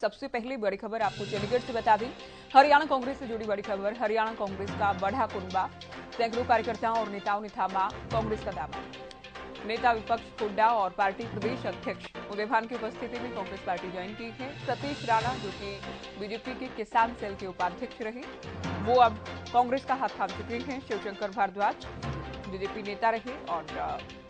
सबसे पहले बड़ी खबर आपको चंडीगढ़ से बता दें। हरियाणा कांग्रेस से जुड़ी बड़ी खबर। हरियाणा कांग्रेस का बढ़ा कुनबा, सैकड़ों कार्यकर्ताओं और नेताओं ने थामा कांग्रेस का दामन। नेता विपक्ष हुड्डा और पार्टी प्रदेश अध्यक्ष उदय भान की उपस्थिति में कांग्रेस पार्टी ज्वाइन की है। सतीश राणा, जो कि बीजेपी के किसान सेल के उपाध्यक्ष रहे, वो अब कांग्रेस का हाथ थाम चुके हैं। शिवशंकर भारद्वाज बीजेपी नेता रहे और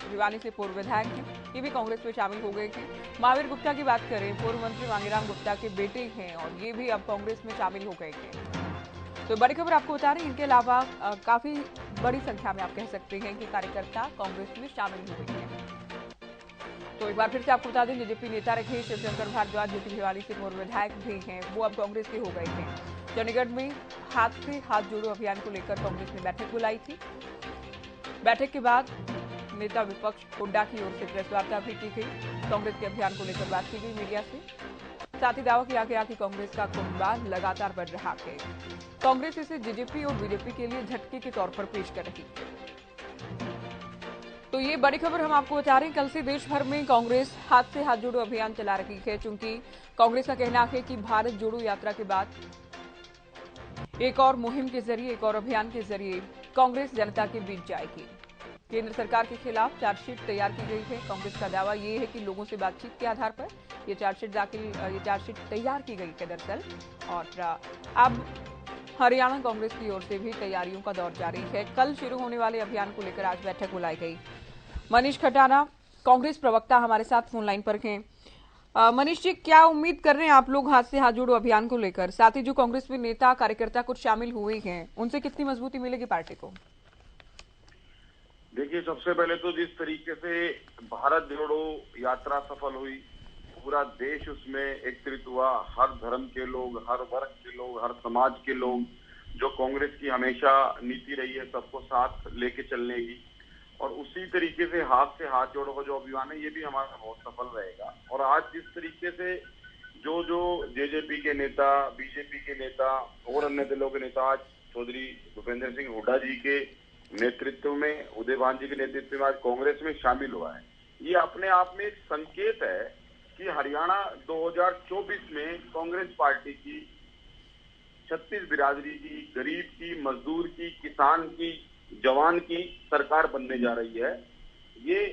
भिवानी से पूर्व विधायक हैं, ये भी कांग्रेस में शामिल हो गए थे। महावीर गुप्ता की बात करें, पूर्व मंत्री मांगीराम गुप्ता के बेटे हैं और ये भी अब कांग्रेस में शामिल हो गए थे। तो बड़ी खबर आपको बता रहे हैं। इनके अलावा काफी बड़ी संख्या में आप कह सकते हैं कि कार्यकर्ता कांग्रेस में शामिल हो गए हैं। तो एक बार फिर से आपको बता दें, बीजेपी नेता रखे शिवशंकर भारद्वाज, जो कि भिवानी से पूर्व विधायक भी हैं, वो अब कांग्रेस के हो गए थे। चंडीगढ़ में हाथ से हाथ जोड़ो अभियान को लेकर कांग्रेस ने बैठक बुलाई थी। बैठक के बाद नेता विपक्ष हुड्डा की ओर से प्रेस वार्ता भी की गई। कांग्रेस के अभियान को लेकर बात की गई मीडिया से। साथ ही दावा किया गया कि कांग्रेस का कुनबा लगातार बढ़ रहा है। कांग्रेस इसे जेजेपी और बीजेपी के लिए झटके के तौर पर पेश कर रही है। तो ये बड़ी खबर हम आपको बता रहे हैं। कल से देश भर में कांग्रेस हाथ से हाथ जोड़ो अभियान चला रही है, क्योंकि कांग्रेस का कहना है कि भारत जोड़ो यात्रा के बाद एक और मुहिम के जरिए, एक और अभियान के जरिए कांग्रेस जनता के बीच जाएगी। केंद्र सरकार के खिलाफ चार्जशीट तैयार की गई है। कांग्रेस का दावा ये है कि लोगों से बातचीत के आधार पर ये चार्जशीट तैयार की गई है दरअसल। और अब हरियाणा कांग्रेस की ओर से भी तैयारियों का दौर जारी है। कल शुरू होने वाले अभियान को लेकर आज बैठक बुलाई गई। मनीष खटाना, कांग्रेस प्रवक्ता, हमारे साथ फोन लाइन पर हैं। मनीष जी, क्या उम्मीद कर रहे हैं आप लोग हाथ से हाथ जोड़ो अभियान को लेकर? साथ ही जो कांग्रेस में नेता कार्यकर्ता कुछ शामिल हुए हैं, उनसे कितनी मजबूती मिलेगी पार्टी को? देखिए, सबसे पहले तो जिस तरीके से भारत जोड़ो यात्रा सफल हुई, पूरा देश उसमें एकत्रित हुआ, हर धर्म के लोग, हर वर्ग के लोग, हर समाज के लोग, जो कांग्रेस की हमेशा नीति रही है सबको साथ लेके चलने की, और उसी तरीके से हाथ जोड़ो का जो अभियान है, ये भी हमारा बहुत सफल रहेगा। और आज जिस तरीके से जो जेजेपी के नेता, बीजेपी के नेता और अन्य दलों के नेता आज चौधरी भूपेंद्र सिंह हुड्डा जी के नेतृत्व में, उदय भान जी के नेतृत्व में आज कांग्रेस में शामिल हुआ है, ये अपने आप में एक संकेत है कि हरियाणा 2024 में कांग्रेस पार्टी की, छत्तीस बिरादरी की, गरीब की, मजदूर की, किसान की, जवान की सरकार बनने जा रही है। ये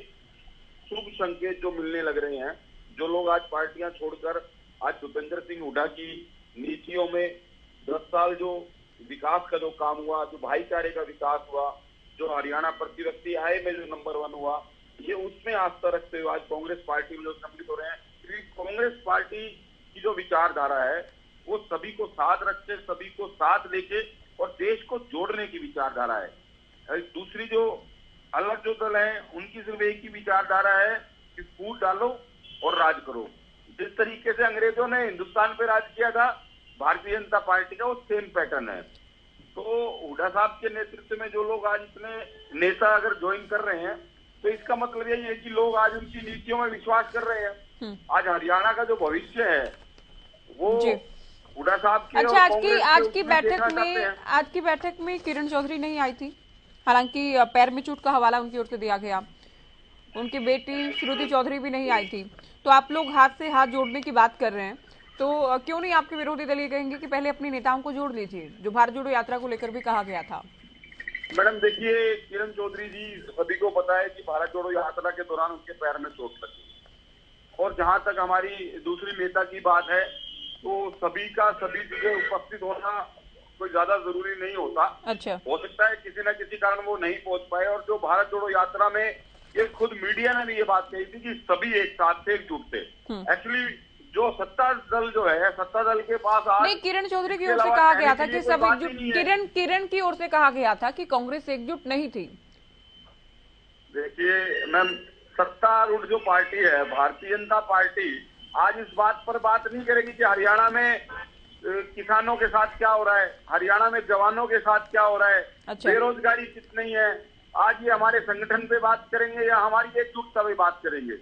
शुभ संकेत जो मिलने लग रहे हैं। जो लोग आज पार्टियां छोड़कर आज भूपेंद्र सिंह हुड्डा की नीतियों में 10 साल जो विकास का जो काम हुआ, जो भाईचारे का विकास हुआ, जो हरियाणा प्रति व्यक्ति आय में जो नंबर 1 हुआ, ये उसमें आस्था रखते हुए आज कांग्रेस पार्टी में जो सम्मिलित हो रहे हैं। कांग्रेस पार्टी की जो विचारधारा है वो सभी को साथ रखते, सभी को साथ लेके और देश को जोड़ने की विचारधारा है। दूसरी जो अलग जो दल है, उनकी सिर्फ एक ही विचारधारा है कि फूट डालो और राज करो। जिस तरीके से अंग्रेजों ने हिंदुस्तान पे राज किया था, भारतीय जनता पार्टी का वो सेम पैटर्न है। तो हुड्डा साहब के नेतृत्व में जो लोग आज इतने नेता अगर ज्वाइन कर रहे हैं, तो इसका मतलब यही है कि लोग आज उनकी नीतियों में विश्वास कर रहे हैं। आज हरियाणा का जो भविष्य है वो हुड्डा साहब के। अच्छा, आज की बैठक में किरण चौधरी नहीं आई थी, हालांकि पैर में चोट का हवाला उनकी ओर से दिया गया। उनकी बेटी श्रुति चौधरी भी नहीं आई थी। तो आप लोग हाथ से हाथ जोड़ने की बात कर रहे हैं, तो क्यों नहीं आपके विरोधी दल ये कहेंगे कि पहले अपने नेताओं को जोड़ लीजिए, जो भारत जोड़ो यात्रा को लेकर भी कहा गया था? मैडम देखिए, किरण चौधरी जी, सभी को पता है कि भारत जोड़ो यात्रा के दौरान उनके पैर में चोट लगी। और जहां तक हमारी दूसरी नेता की बात है, तो सभी का सभी जगह उपस्थित होना कोई ज्यादा जरूरी नहीं होता। अच्छा, हो सकता है किसी न किसी कारण वो नहीं पहुंच पाए। और जो भारत जोड़ो यात्रा में, ये खुद मीडिया ने भी ये बात कही थी कि सभी एक साथ थे, एकजुट थे। एक्चुअली जो सत्ता दल जो है, सत्ता दल के पास आज नहीं, किरण चौधरी की ओर से कहा गया था कि सब एकजुट। किरण की ओर से कहा गया था कि कांग्रेस एकजुट नहीं थी। देखिए मैम, सत्तारूढ़ जो पार्टी है भारतीय जनता पार्टी, आज इस बात पर बात नहीं करेगी कि हरियाणा में किसानों के साथ क्या हो रहा है, हरियाणा में जवानों के साथ क्या हो रहा है, अच्छा, बेरोजगारी कितनी है। आज ये हमारे संगठन पे बात करेंगे या हमारी एकजुटता पे बात करेंगे?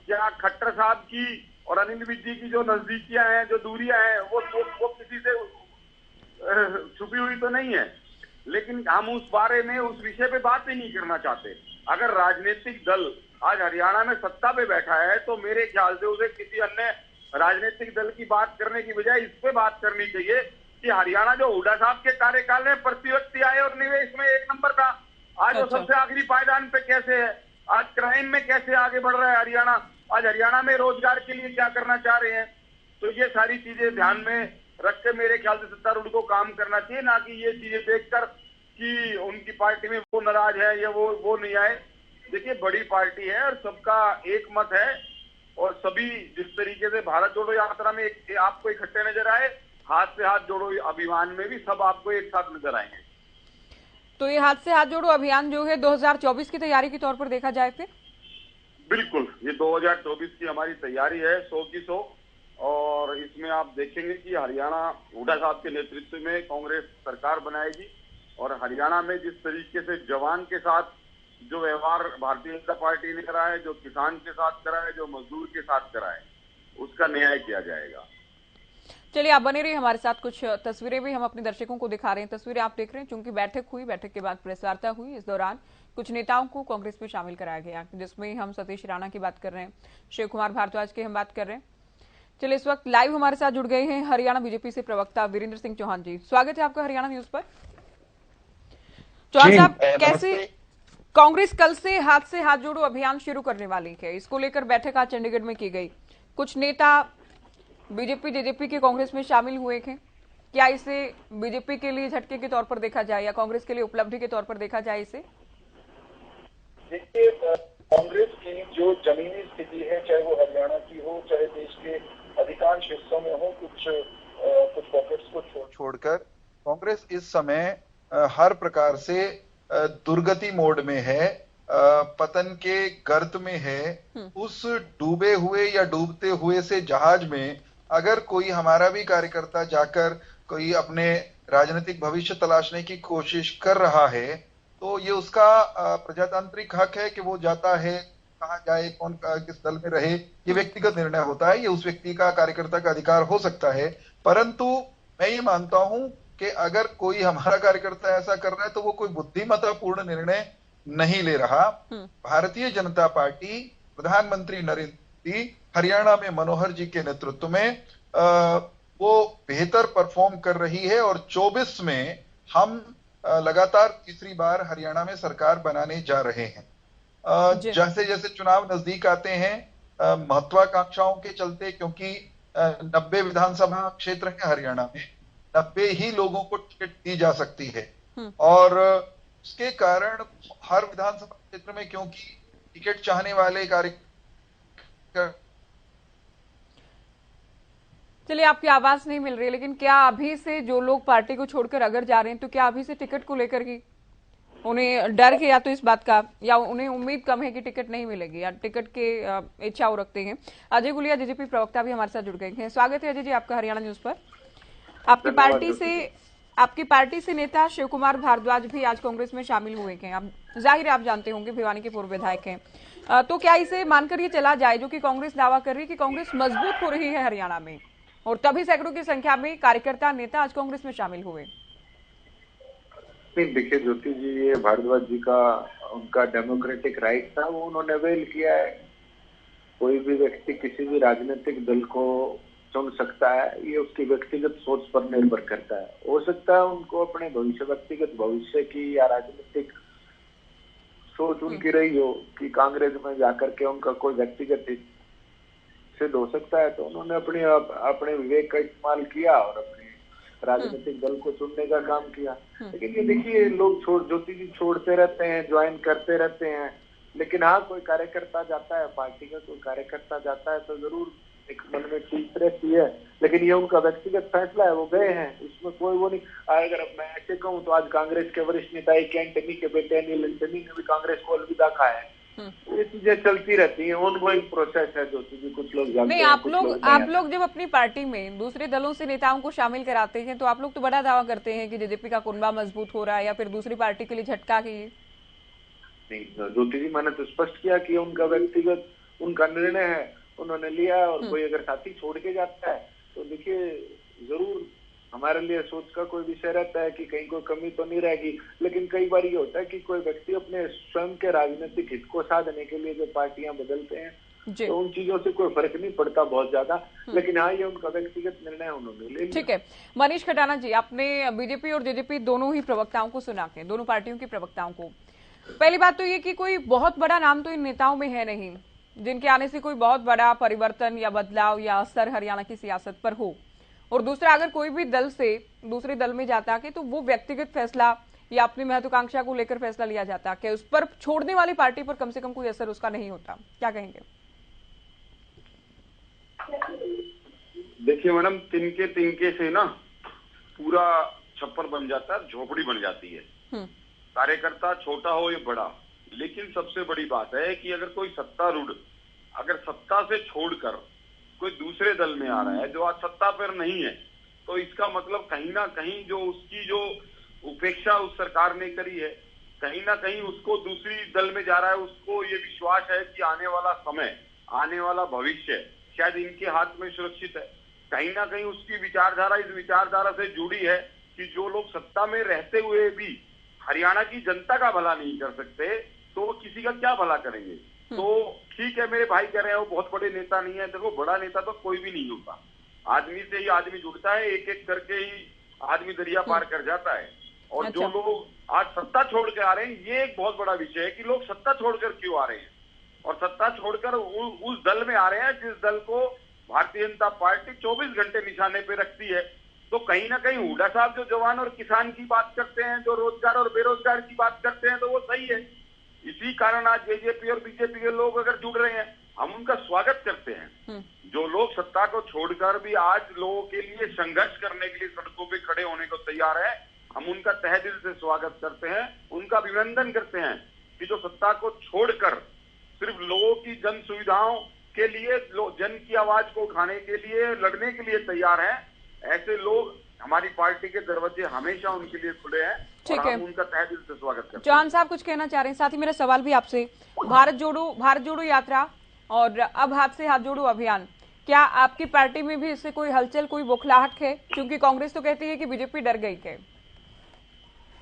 क्या खट्टर साहब की और अनिल विज जी की जो नजदीकियां हैं, जो दूरियां हैं, वो किसी से छुपी हुई तो नहीं है। लेकिन हम उस बारे में, उस विषय पे बात ही नहीं करना चाहते। अगर राजनीतिक दल आज हरियाणा में सत्ता पे बैठा है, तो मेरे ख्याल से उसे किसी अन्य राजनीतिक दल की बात करने की बजाय इस पे बात करनी चाहिए कि हरियाणा जो हुड्डा साहब के कार्यकाल में प्रति व्यक्ति आय और निवेश में 1 नंबर था, आज वो अच्छा। सबसे आखिरी पायदान पे कैसे है, आज क्राइम में कैसे आगे बढ़ रहा है हरियाणा, आज हरियाणा में रोजगार के लिए क्या करना चाह रहे हैं। तो ये सारी चीजें ध्यान में रख के मेरे ख्याल से सत्तारूढ़ को काम करना चाहिए, ना कि ये चीजें देखकर कि उनकी पार्टी में वो नाराज है या वो नहीं आए। देखिए बड़ी पार्टी है और सबका एक मत है, और सभी जिस तरीके से भारत जोड़ो यात्रा में आपको इकट्ठे नजर आए, हाथ से हाथ जोड़ो अभियान में भी सब आपको एक साथ नजर आएंगे। तो ये हाथ से हाथ जोड़ो अभियान जो है 2024 की तैयारी के तौर पर देखा जाए फिर? बिल्कुल, ये 2024 की हमारी तैयारी है 100 की 100, और इसमें आप देखेंगे कि हरियाणा हुड्डा साहब के नेतृत्व में कांग्रेस सरकार बनाएगी, और हरियाणा में जिस तरीके से जवान के साथ जो व्यवहार भारतीय जनता पार्टी ने करा है, जो किसान के साथ करा है, जो मजदूर के साथ करा है, उसका न्याय किया जाएगा। चलिए आप बने रहिए हमारे साथ, कुछ तस्वीरें भी हम अपने दर्शकों को दिखा रहे हैं। तस्वीरें आप देख रहे हैं, चूंकि बैठक हुई, बैठक के बाद प्रेस वार्ता हुई, इस दौरान कुछ नेताओं को कांग्रेस में शामिल कराया गया, जिसमें हम सतीश राणा की बात कर रहे हैं, शिव कुमार भारद्वाज की हम बात कर रहे हैं। चलिए इस वक्त लाइव हमारे साथ जुड़ गए हैं हरियाणा बीजेपी से प्रवक्ता वीरेंद्र सिंह चौहान जी। स्वागत है आपका हरियाणा न्यूज पर। चौहान साहब, कैसे कांग्रेस कल से हाथ जोड़ो अभियान शुरू करने वाली है, इसको लेकर बैठक आज चंडीगढ़ में की गई, कुछ नेता बीजेपी जेजेपी के कांग्रेस में शामिल हुए थे, क्या इसे बीजेपी के लिए झटके के तौर पर देखा जाए या कांग्रेस के लिए उपलब्धि के तौर पर देखा जाए इसे? देखिए, कांग्रेस की जो जमीनी स्थिति है, चाहे वो हरियाणा की हो, चाहे देश के अधिकांश हिस्सों में हो, कुछ पॉकेट्स को छोड़कर कांग्रेस इस समय हर प्रकार से दुर्गति मोड में है, पतन के गर्त में है। उस डूबे हुए या डूबते हुए से जहाज में अगर कोई हमारा भी कार्यकर्ता जाकर कोई अपने राजनीतिक भविष्य तलाशने की कोशिश कर रहा है, तो ये उसका प्रजातांत्रिक हक है कि वो जाता है, कहाँ जाए, कौन किस दल में रहे, ये व्यक्तिगत निर्णय होता है, ये उस व्यक्ति का, कार्यकर्ता का अधिकार हो सकता है। परंतु मैं ये मानता हूं कि अगर कोई हमारा कार्यकर्ता ऐसा कर रहा है तो वो कोई बुद्धिमत्तापूर्ण निर्णय नहीं ले रहा। भारतीय जनता पार्टी, प्रधानमंत्री नरेंद्र मोदी हरियाणा में मनोहर जी के नेतृत्व में वो बेहतर परफॉर्म कर रही है, और 24 में हम लगातार तीसरी बार हरियाणा में सरकार बनाने जा रहे हैं। जैसे जैसे चुनाव नजदीक आते हैं, महत्वाकांक्षाओं के चलते, क्योंकि 90 विधानसभा क्षेत्र है हरियाणा में, 90 ही लोगों को टिकट दी जा सकती है, और उसके कारण हर विधानसभा क्षेत्र में, क्योंकि टिकट चाहने वाले कार्यकर्ता। चलिए आपकी आवाज नहीं मिल रही, लेकिन क्या अभी से जो लोग पार्टी को छोड़कर अगर जा रहे हैं, तो क्या अभी से टिकट को लेकर ही उन्हें डर है, या तो इस बात का, या उन्हें उम्मीद कम है कि टिकट नहीं मिलेगी, या टिकट के इच्छा वो रखते हैं? अजय गुलिया जेजेपी प्रवक्ता भी हमारे साथ जुड़ गए हैं। स्वागत है अजय जी आपका हरियाणा न्यूज पर। आपकी पार्टी से नेता शिव कुमार भारद्वाज भी आज कांग्रेस में शामिल हुए हैं। आप जाहिर है आप जानते होंगे, भिवानी के पूर्व विधायक हैं, तो क्या इसे मानकर ये चला जाए जो कि कांग्रेस दावा कर रही है कि कांग्रेस मजबूत हो रही है हरियाणा में, और तभी सैकड़ों की संख्या में कार्यकर्ता नेता आज कांग्रेस में शामिल हुए? देखिए ज्योति जी, ये भारद्वाज जी का उनका डेमोक्रेटिक राइट था, वो उन्होंने अवेल किया है। कोई भी व्यक्ति किसी भी राजनीतिक दल को चुन सकता है, ये उसकी व्यक्तिगत सोच पर निर्भर करता है। हो सकता है उनको अपने व्यक्तिगत भविष्य की या राजनीतिक सोच उनकी रही हो कि कांग्रेस में जाकर के उनका कोई व्यक्तिगत हित सिद्ध हो सकता है, तो उन्होंने अपने विवेक का इस्तेमाल किया और अपने राजनीतिक दल को चुनने का काम किया। लेकिन ये देखिए, लोग ज्योति जी छोड़ते रहते हैं, ज्वाइन करते रहते हैं, लेकिन हाँ, कोई कार्यकर्ता जाता है, पार्टी का कोई कार्यकर्ता जाता है तो जरूर एक मन में चीज रहती है, लेकिन ये उनका व्यक्तिगत फैसला है, वो गए हैं, इसमें कोई वो नहीं। अगर मैं ऐसे कहूँ तो आज कांग्रेस के वरिष्ठ नेता एंटनी के बेटे अनिल एंटनी ने भी कांग्रेस को अलविदा कहा है। ये चीजें चलती रहती है, ऑनगोइंग प्रोसेस है जो चीजें कुछ लोग जानते नहीं, हैं। आप लोग जब अपनी पार्टी में दूसरे दलों से नेताओं को शामिल कराते हैं, तो आप लोग तो बड़ा दावा करते हैं कि जेजेपी का कुनबा मजबूत हो रहा है, या फिर दूसरी पार्टी के लिए झटका की। नहीं, ज्योति जी, मैंने तो स्पष्ट किया कि उनका व्यक्तिगत उनका निर्णय है, उन्होंने लिया, और कोई अगर साथी छोड़ के जाता है तो देखिए जरूर हमारे लिए सोच का कोई विषय रहता है कि कहीं कोई कमी तो नहीं रहेगी। लेकिन कई बार ये होता है कि कोई व्यक्ति अपने स्वयं के राजनीतिक हित को साधने के लिए जो पार्टियां बदलते हैं, जी। तो उन चीजों से कोई फर्क नहीं पड़ता बहुत ज्यादा, लेकिन हाँ ये उनका व्यक्तिगत निर्णय उन्होंने ले लिया। ठीक है, मनीष खटाना जी, आपने बीजेपी और जेजेपी दोनों ही प्रवक्ताओं को सुना के, दोनों पार्टियों के प्रवक्ताओं को। पहली बात तो ये कि कोई बहुत बड़ा नाम तो इन नेताओं में है नहीं जिनके आने से कोई बहुत बड़ा परिवर्तन या बदलाव या असर हरियाणा की सियासत पर हो। और दूसरा, अगर कोई भी दल से दूसरे दल में जाता कि तो वो व्यक्तिगत फैसला या अपनी महत्वाकांक्षा को लेकर फैसला लिया जाता कि उस पर छोड़ने वाली पार्टी पर कम से कम कोई असर उसका नहीं होता। क्या कहेंगे? देखिए मैडम, तिनके तिनके से ना पूरा छप्पर बन जाता है, झोपड़ी बन जाती है। कार्यकर्ता छोटा हो या बड़ा, लेकिन सबसे बड़ी बात है कि अगर कोई सत्तारूढ़ अगर सत्ता से छोड़कर कोई दूसरे दल में आ रहा है जो आज सत्ता पर नहीं है, तो इसका मतलब कहीं ना कहीं जो उसकी जो उपेक्षा उस सरकार ने करी है, कहीं ना कहीं उसको दूसरी दल में जा रहा है, उसको ये विश्वास है कि आने वाला समय, आने वाला भविष्य शायद इनके हाथ में सुरक्षित है। कहीं ना कहीं उसकी विचारधारा इस विचारधारा से जुड़ी है कि जो लोग सत्ता में रहते हुए भी हरियाणा की जनता का भला नहीं कर सकते, तो वो किसी का क्या भला करेंगे। तो ठीक है, मेरे भाई कह रहे हैं वो बहुत बड़े नेता नहीं है। देखो, बड़ा नेता तो कोई भी नहीं होता, आदमी से ही आदमी जुड़ता है, एक एक करके ही आदमी दरिया पार कर जाता है। और जो लोग आज सत्ता छोड़ के आ रहे हैं, ये एक बहुत बड़ा विषय है कि लोग सत्ता छोड़कर क्यों आ रहे हैं, और सत्ता छोड़कर उस दल में आ रहे हैं जिस दल को भारतीय जनता पार्टी 24 घंटे निशाने पे रखती है। तो कहीं ना कहीं हुड्डा साहब जो जवान और किसान की बात करते हैं, जो रोजगार और बेरोजगार की बात करते हैं, तो वो सही है। इसी कारण आज जेजेपी और बीजेपी के लोग अगर जुड़ रहे हैं, हम उनका स्वागत करते हैं। जो लोग सत्ता को छोड़कर भी आज लोगों के लिए संघर्ष करने के लिए सड़कों पे खड़े होने को तैयार है, हम उनका तहे दिल से स्वागत करते हैं, उनका अभिनंदन करते हैं कि जो सत्ता को छोड़कर सिर्फ लोगों की जन सुविधाओं के लिए, जन की आवाज को उठाने के लिए, लड़ने के लिए तैयार हैं। ऐसे लोग, हमारी पार्टी के दरवाजे हमेशा उनके लिए खुले हैं और हम उनका तहे दिल से स्वागत करते हैं। चौहान साहब कुछ कहना चाह रहे हैं? साथ ही मेरा सवाल भी आपसे, भारत जोड़ो यात्रा और अब हाथ से हाथ जोड़ो अभियान, क्या आपकी पार्टी में भी इससे कोई हलचल, कोई बौखलाहट है? क्योंकि कांग्रेस तो कहती है कि बीजेपी डर गई है।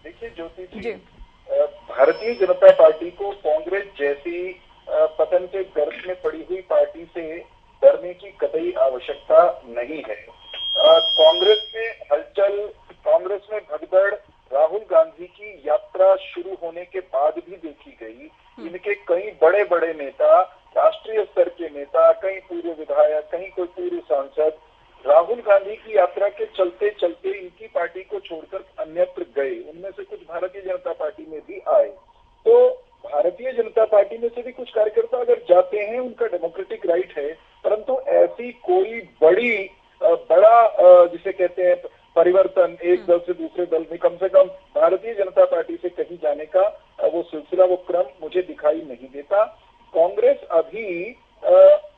देखिए ज्योति जी, भारतीय जनता पार्टी को कांग्रेस जैसी पतन के गर्भ में पड़ी हुई पार्टी से डरने की कतई आवश्यकता नहीं है। कांग्रेस में हलचल, कांग्रेस में भगदड़ राहुल गांधी की यात्रा शुरू होने के बाद भी देखी गई। इनके कई बड़े बड़े नेता, राष्ट्रीय स्तर के नेता, कई पूर्व विधायक, कहीं कोई पूर्व सांसद राहुल गांधी की यात्रा के चलते चलते इनकी पार्टी को छोड़कर अन्यत्र गए। उनमें से कुछ भारतीय जनता पार्टी में भी आए। तो भारतीय जनता पार्टी में से भी कुछ कार्यकर्ता अगर जाते हैं, उनका डेमोक्रेटिक राइट है, परंतु ऐसी कोई बड़ा जिसे कहते हैं परिवर्तन एक दल से दूसरे दल में, कम से कम भारतीय जनता पार्टी से कहीं जाने का वो सिलसिला, वो क्रम मुझे दिखाई नहीं देता। कांग्रेस अभी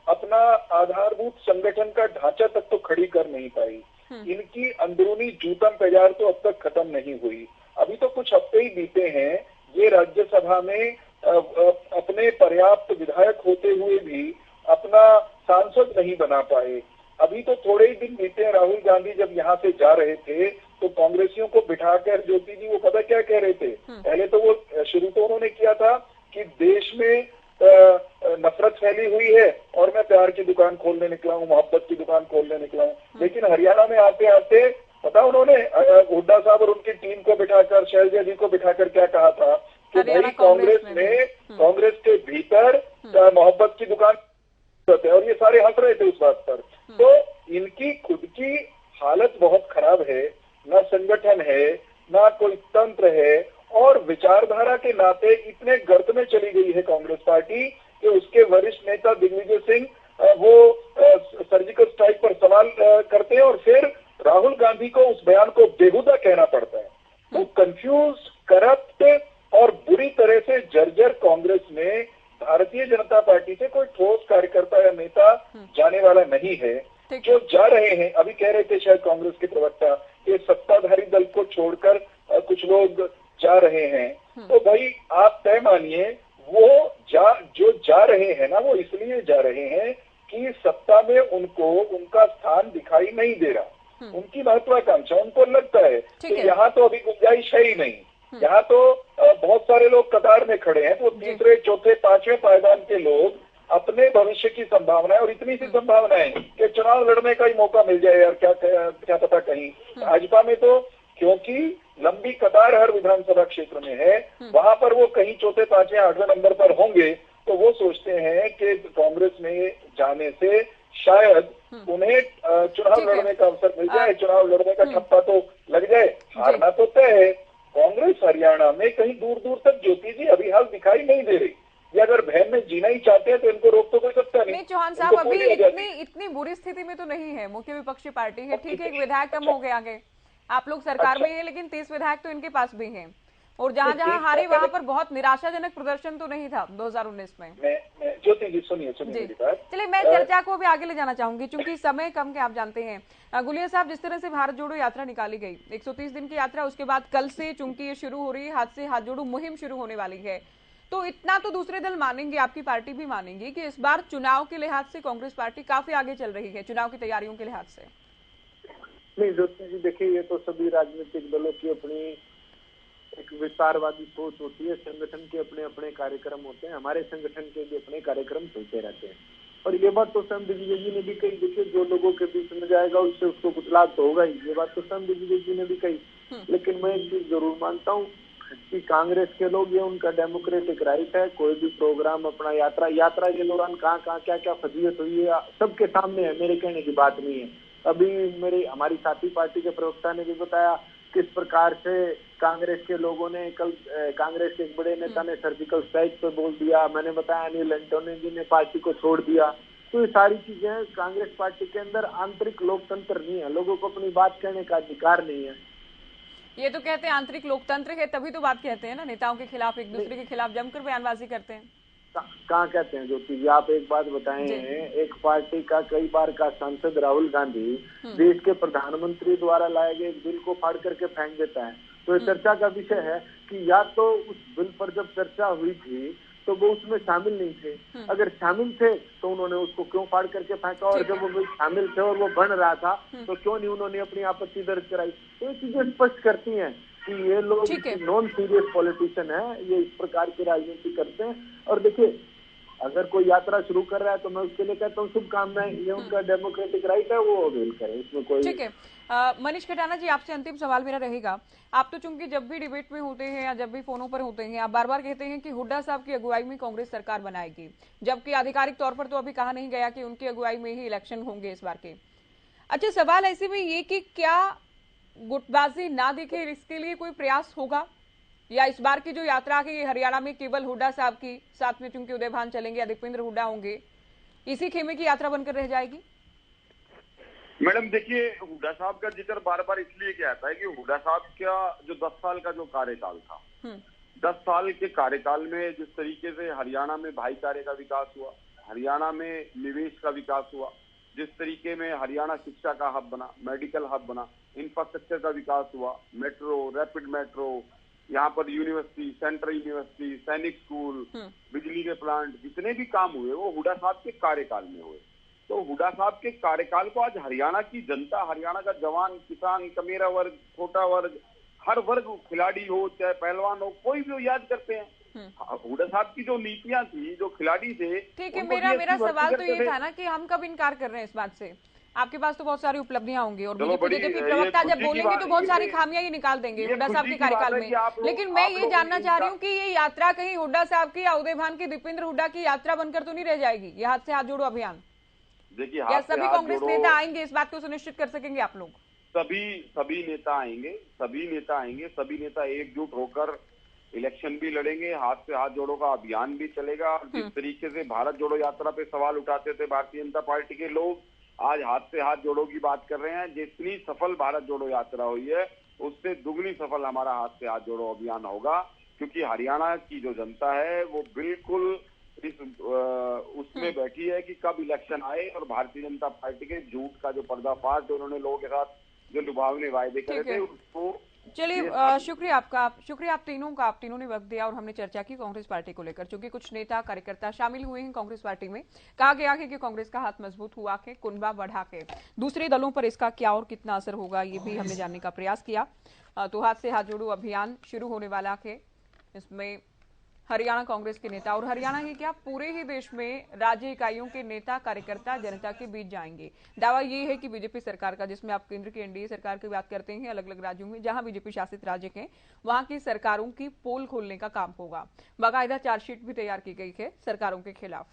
अपना आधारभूत संगठन का ढांचा तक तो खड़ी कर नहीं पाई। इनकी अंदरूनी जूतम पेजार तो अब तक खत्म नहीं हुई। अभी तो कुछ हफ्ते ही बीते हैं, ये राज्यसभा में अपने पर्याप्त विधायक होते हुए भी अपना सांसद नहीं बना पाए। अभी तो थोड़े ही दिन बीते हैं, राहुल गांधी जब यहाँ से जा रहे थे तो कांग्रेसियों को बिठाकर ज्योति जी वो पता क्या कह रहे थे? पहले तो वो शुरू तो उन्होंने किया था कि देश में नफरत फैली हुई है और मैं प्यार की दुकान खोलने निकला हूँ, मोहब्बत की दुकान खोलने निकला हूँ। लेकिन हरियाणा में आते आते पता उन्होंने हुड्डा साहब और उनकी टीम को बिठाकर, शैलजा जी को बिठाकर क्या कहा था कि भाई कांग्रेस के भीतर मोहब्बत की दुकान है, और ये सारे हंस रहे थे उस बात पर। तो इनकी खुद की हालत बहुत खराब है, ना संगठन है, ना कोई तंत्र है, और विचारधारा के नाते इतने गर्त में चली गई है कांग्रेस पार्टी कि उसके वरिष्ठ नेता दिग्विजय सिंह वो सर्जिकल स्ट्राइक पर सवाल करते हैं और फिर राहुल गांधी को उस बयान को बेहुदा कहना पड़ता है। वो कंफ्यूज, करप्ट और बुरी तरह से जर्जर कांग्रेस में भारतीय जनता पार्टी से कोई ठोस कार्यकर्ता या नेता जाने वाला नहीं है। जो जा रहे हैं, अभी कह रहे थे शायद कांग्रेस के प्रवक्ता कि सत्ताधारी दल को छोड़कर कुछ लोग जा रहे हैं, तो भाई आप तय मानिए वो जो जा रहे हैं ना, वो इसलिए जा रहे हैं कि सत्ता में उनको उनका स्थान दिखाई नहीं दे रहा। उनकी महत्वाकांक्षा, उनको लगता है कि यहाँ तो अभी गुंजाइश है ही नहीं, यहाँ तो बहुत सारे लोग कतार में खड़े हैं, तो तीसरे, चौथे, पांचवें पायदान के लोग अपने भविष्य की संभावना है, और इतनी सी संभावना है कि चुनाव लड़ने का ही मौका मिल जाए यार, क्या पता कहीं। भाजपा में तो क्योंकि लंबी कतार हर विधानसभा क्षेत्र में है, वहां पर वो कहीं चौथे पांचवें आठवें नंबर पर होंगे, तो वो सोचते हैं कि कांग्रेस में जाने से शायद उन्हें चुनाव लड़ने का अवसर मिल जाए, चुनाव लड़ने का ठप्पा तो लग जाए, हारना तो तय है। कांग्रेस हरियाणा में कहीं दूर दूर तक ज्योति जी अभी हाल दिखाई नहीं दे रही। ये अगर बहन में जीना ही चाहते हैं तो इनको रोक तो कोई सकता नहीं। चौहान साहब अभी इतनी बुरी स्थिति में तो नहीं है, मुख्य विपक्षी पार्टी है, ठीक है, एक विधायक कम हो गया आगे, आप लोग सरकार में है, लेकिन 30 विधायक तो इनके पास भी हैं, और जहां जहां हारे वहां पर बहुत निराशाजनक प्रदर्शन तो नहीं था 2019 में। ज्योति जी सुनिए मेरी बात। चलिए मैं चर्चा को अभी आगे ले जाना चाहूंगी, क्योंकि समय कम के आप जानते हैं। गुलिया साहब, जिस तरह से भारत जोड़ो यात्रा निकाली गई, 130 दिन की यात्रा, उसके बाद कल से चूंकि ये शुरू हो रही है, हाथ से हाथ जोड़ो मुहिम शुरू होने वाली है, तो इतना तो दूसरे दल मानेंगे, आपकी पार्टी भी मानेंगी कि इस बार चुनाव के लिहाज से कांग्रेस पार्टी काफी आगे चल रही है, चुनाव की तैयारियों के लिहाज से। नहीं ज्योति जी, देखिए ये तो सभी राजनीतिक दलों की अपनी एक विस्तारवादी सोच होती है, संगठन के अपने अपने कार्यक्रम होते हैं, हमारे संगठन के भी अपने कार्यक्रम चलते रहते हैं। और ये बात तो स्वयं दिग्विजय जी ने भी कही, देखिए जो लोगों के बीच में जाएगा उससे उसको कुछ लाभ तो होगा ही, ये बात तो स्वयं दिग्विजय जी ने भी कही। लेकिन मैं एक चीज जरूर मानता हूँ कि कांग्रेस के लोग, ये उनका डेमोक्रेटिक राइट है, कोई भी प्रोग्राम अपना यात्रा के दौरान कहाँ क्या क्या फजीयत हुई है सबके सामने है, मेरे कहने की बात नहीं है। अभी हमारी साथी पार्टी के प्रवक्ता ने भी बताया किस प्रकार से कांग्रेस के लोगों ने कल कांग्रेस के एक बड़े नेता ने सर्जिकल स्ट्राइक पे बोल दिया, मैंने बताया अनिल एंटोनी जी ने पार्टी को छोड़ दिया। तो ये सारी चीजें, कांग्रेस पार्टी के अंदर आंतरिक लोकतंत्र नहीं है, लोगों को अपनी बात कहने का अधिकार नहीं है। ये तो कहते हैं आंतरिक लोकतंत्र है, तभी तो बात कहते हैं ना, नेताओं के खिलाफ, एक दूसरे के खिलाफ जमकर बयानबाजी करते हैं। कहाँ कहते हैं ज्योति जी, आप एक बात बताएं, एक पार्टी का कई बार का सांसद राहुल गांधी देश के प्रधानमंत्री द्वारा लाए गए एक बिल को फाड़ करके फेंक देता है। तो ये चर्चा का विषय है कि या तो उस बिल पर जब चर्चा हुई थी तो वो उसमें शामिल नहीं थे, अगर शामिल थे तो उन्होंने उसको क्यों फाड़ करके फेंका, और जब वो शामिल थे और वो बन रहा था तो क्यों नहीं उन्होंने अपनी आपत्ति दर्ज कराई। तो ये चीजें स्पष्ट करती हैं कि ये लोग नॉन सीरियस पॉलिटिशियन है, ये इस प्रकार की राजनीति करते हैं। और देखिए अगर कोई यात्रा शुरू कर रहा है तो मैं उसके लिए कहता हूँ शुभकामनाएं, ये उनका डेमोक्रेटिक राइट है, वो अवेल करें, इसमें कोई। ठीक है, मनीष खटाना जी, आपसे अंतिम सवाल मेरा रहेगा। आप तो चूंकि जब भी डिबेट में होते हैं या जब भी फोनों पर होते हैं, आप बार बार कहते हैं कि हुड्डा साहब की अगुवाई में कांग्रेस सरकार बनाएगी, जबकि आधिकारिक तौर पर तो अभी कहा नहीं गया कि उनकी अगुवाई में ही इलेक्शन होंगे इस बार के। अच्छा, सवाल ऐसे में ये कि क्या गुटबाजी ना दिखे, इसके लिए कोई प्रयास होगा, या इस बार की जो यात्रा की हरियाणा में केवल हुड्डा साहब की, साथ में चूंकि उदय भान चलेंगे या दीपेंद्र हुड्डा होंगे, इसी खेमे की यात्रा बनकर रह जाएगी? मैडम देखिए, हुड्डा साहब का जिक्र बार बार इसलिए किया जाता है कि हुड्डा साहब का जो 10 साल का जो कार्यकाल था, 10 साल के कार्यकाल में जिस तरीके से हरियाणा में भाईचारे का विकास हुआ, हरियाणा में निवेश का विकास हुआ, जिस तरीके में हरियाणा शिक्षा का हब बना, मेडिकल हब बना, इंफ्रास्ट्रक्चर का विकास हुआ, मेट्रो, रैपिड मेट्रो, यहाँ पर यूनिवर्सिटी, सेंट्रल यूनिवर्सिटी, सैनिक स्कूल, बिजली के प्लांट, जितने भी काम हुए वो हुड्डा साहब के कार्यकाल में हुए। तो हुड्डा साहब के कार्यकाल को आज हरियाणा की जनता, हरियाणा का जवान, किसान, कमेरा वर्ग, छोटा वर्ग, हर वर्ग, खिलाड़ी हो चाहे पहलवान हो, कोई भी याद करते हैं। हुड्डा साहब की जो नीतियां थी, जो खिलाड़ी थे। ठीक है, मेरा सवाल तो ये था ना कि हम कब इनकार कर रहे हैं इस बात से? आपके पास तो बहुत सारी उपलब्धियां होंगी, और बीजेपी प्रवक्ता जब बोलेंगे तो बहुत सारी खामियां ही निकाल देंगे हुड्डा साहब के कार्यकाल में। लेकिन मैं ये जानना चाह रही हूँ कि ये यात्रा कहीं हुड्डा साहब की या उदय भान की, दीपेंद्र हुड्डा की यात्रा बनकर तो नहीं रह जाएगी, ये हाथ से हाथ जोड़ो अभियान? देखिए, या सभी कांग्रेस नेता आएंगे, इस बात को सुनिश्चित कर सकेंगे आप लोग? सभी नेता आएंगे, सभी नेता एकजुट होकर इलेक्शन भी लड़ेंगे, हाथ से हाथ जोड़ो का अभियान भी चलेगा। जिस तरीके से भारत जोड़ो यात्रा पे सवाल उठाते थे भारतीय जनता पार्टी के लोग, आज हाथ से हाथ जोड़ो की बात कर रहे हैं। जितनी सफल भारत जोड़ो यात्रा हुई है, उससे दुगनी सफल हमारा हाथ से हाथ जोड़ो अभियान होगा, क्योंकि हरियाणा की जो जनता है वो बिल्कुल उसमें बैठी है कि कब इलेक्शन आए और भारतीय जनता पार्टी के झूठ का जो पर्दाफाश जो उन्होंने लोगों के साथ जो लुभावने वायदे करे थे उसको। चलिए, शुक्रिया आपका, शुक्रिया आप तीनों का, आप तीनों ने वक्त दिया और हमने चर्चा की कांग्रेस पार्टी को लेकर। चूंकि कुछ नेता कार्यकर्ता शामिल हुए हैं कांग्रेस पार्टी में, कहा गया है कि कांग्रेस का हाथ मजबूत हुआ के कुनबा बढ़ा के दूसरे दलों पर इसका क्या और कितना असर होगा, ये भी हमने जानने का प्रयास किया। तो हाथ से हाथ जोड़ो अभियान शुरू होने वाला है, इसमें हरियाणा कांग्रेस के नेता, और हरियाणा ही क्या पूरे ही देश में राज्य इकाइयों के नेता कार्यकर्ता जनता के बीच जाएंगे। दावा ये है कि बीजेपी सरकार का, जिसमें आप केंद्र की एनडीए सरकार की बात करते हैं, अलग अलग राज्यों में जहां बीजेपी शासित राज्य हैं वहां की सरकारों की पोल खोलने का काम होगा। बाकायदा चार्जशीट भी तैयार की गई है सरकारों के खिलाफ।